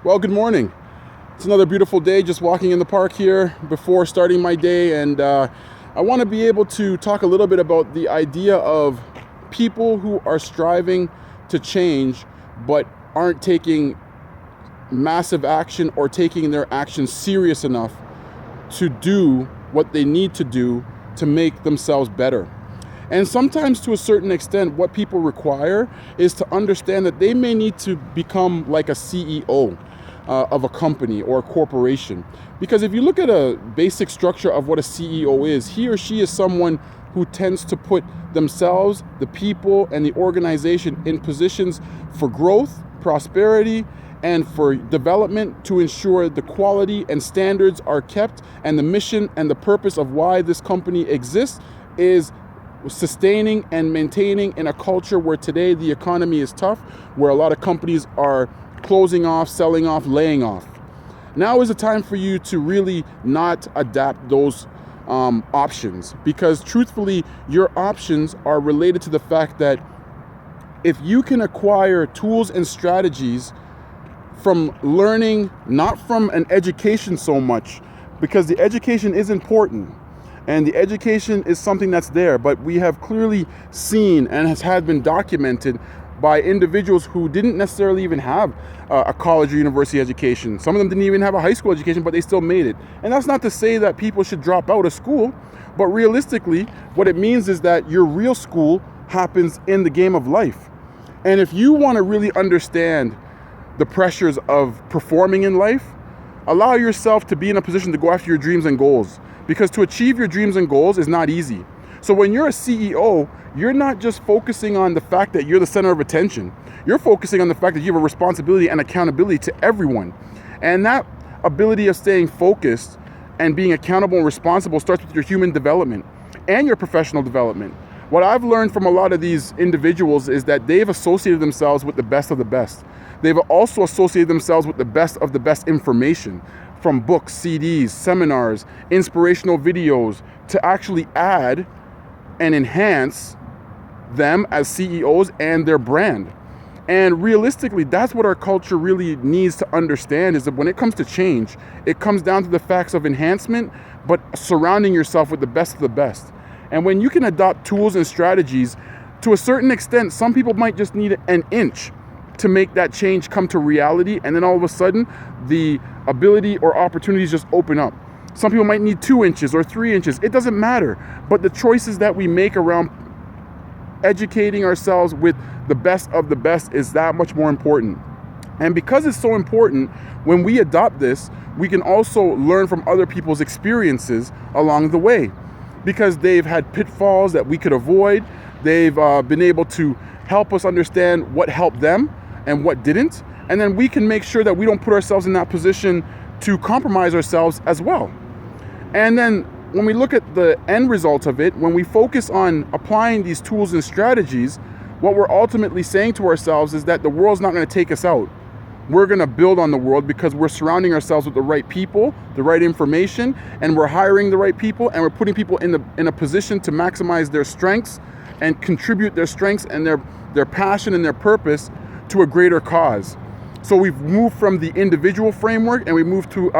Well, good morning. It's another beautiful day, just walking in the park here before starting my day, and I want to be able to talk a little bit about the idea of people who are striving to change but aren't taking massive action or taking their action serious enough to do what they need to do to make themselves better. And sometimes, to a certain extent, what people require is to understand that they may need to become like a CEO of a company or a corporation. Because if you look at a basic structure of what a CEO is, he or she is someone who tends to put themselves, the people, and the organization in positions for growth, prosperity, and for development to ensure the quality and standards are kept, and the mission and the purpose of why this company exists is sustaining and maintaining in a culture where today the economy is tough, where a lot of companies are closing off, selling off, laying off. Now is the time for you to really not adapt those options, because truthfully, your options are related to the fact that if you can acquire tools and strategies from learning, not from an education so much, because the education is important and the education is something that's there, but we have clearly seen and has had been documented by individuals who didn't necessarily even have a college or university education. Some of them didn't even have a high school education, but they still made it. And that's not to say that people should drop out of school, but realistically, what it means is that your real school happens in the game of life. And if you want to really understand the pressures of performing in life, allow yourself to be in a position to go after your dreams and goals, because to achieve your dreams and goals is not easy. So when you're a CEO, you're not just focusing on the fact that you're the center of attention. You're focusing on the fact that you have a responsibility and accountability to everyone. And that ability of staying focused and being accountable and responsible starts with your human development and your professional development. What I've learned from a lot of these individuals is that they've associated themselves with the best of the best. They've also associated themselves with the best of the best information, from books, CDs, seminars, inspirational videos, to actually add and enhance them as CEOs and their brand. And realistically, that's what our culture really needs to understand, is that when it comes to change, it comes down to the facts of enhancement, but surrounding yourself with the best of the best. And when you can adopt tools and strategies, to a certain extent, some people might just need an inch to make that change come to reality, and then all of a sudden, the ability or opportunities just open up. Some people might need 2 inches or 3 inches. It doesn't matter. But the choices that we make around educating ourselves with the best of the best is that much more important. And because it's so important, when we adopt this, we can also learn from other people's experiences along the way, because they've had pitfalls that we could avoid. They've been able to help us understand what helped them and what didn't. And then we can make sure that we don't put ourselves in that position to compromise ourselves as well. And then when we look at the end result of it, when we focus on applying these tools and strategies, what we're ultimately saying to ourselves is that the world's not going to take us out. We're going to build on the world because we're surrounding ourselves with the right people, the right information, and we're hiring the right people, and we're putting people in a position to maximize their strengths and contribute their strengths and their passion and their purpose to a greater cause. So we've moved from the individual framework and we moved to,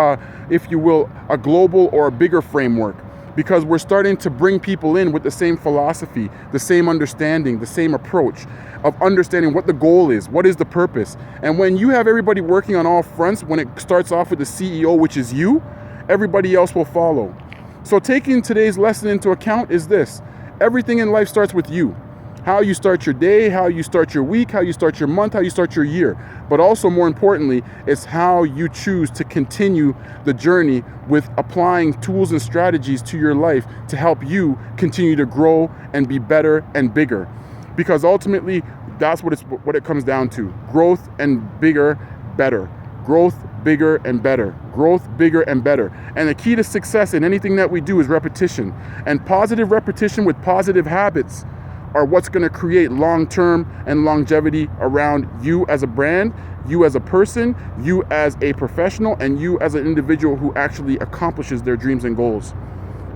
if you will, a global or a bigger framework, because we're starting to bring people in with the same philosophy, the same understanding, the same approach of understanding what the goal is, what is the purpose. And when you have everybody working on all fronts, when it starts off with the CEO, which is you, everybody else will follow. So taking today's lesson into account is this: everything in life starts with you. How you start your day, how you start your week, how you start your month, how you start your year. But also, more importantly, it's how you choose to continue the journey with applying tools and strategies to your life to help you continue to grow and be better and bigger. Because ultimately, that's what it comes down to. Growth and bigger, better. Growth, bigger and better. Growth, bigger and better. And the key to success in anything that we do is repetition. And positive repetition with positive habits are what's going to create long-term and longevity around you as a brand, you as a person, you as a professional, and you as an individual who actually accomplishes their dreams and goals.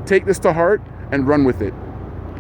Take this to heart and run with it.